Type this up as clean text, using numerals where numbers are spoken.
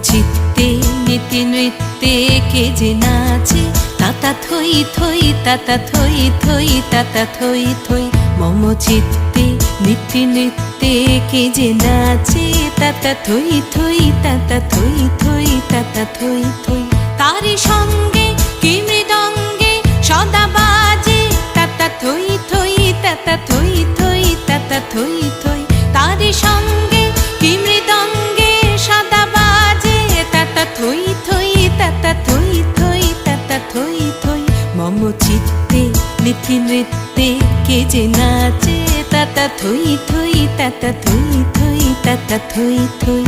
চিত্তে নীতি নৃত্যে কে যে নাচে, তাতা থই থই তাতা থই থই তাতা থই থই। মম চিত্তে নীতি নৃত্যে কে যে নাচে, তাতা থই থই তাতা থই থই তাতা থই থই। তারি সঙ্গে কি মৃদঙ্গে সদা বাজে, তাতা থই থই তাতা থই থই তাতা থই থই। তারি সঙ্গে কি মৃদঙ্গে সদা বাজে, তাতা থই থই তাতা থই থই তাতা থই থই। মম চিত্তে নীতি নৃত্যে কে যে নাচে, তাতা থই থই তাতা থই থই তাতা থই থই।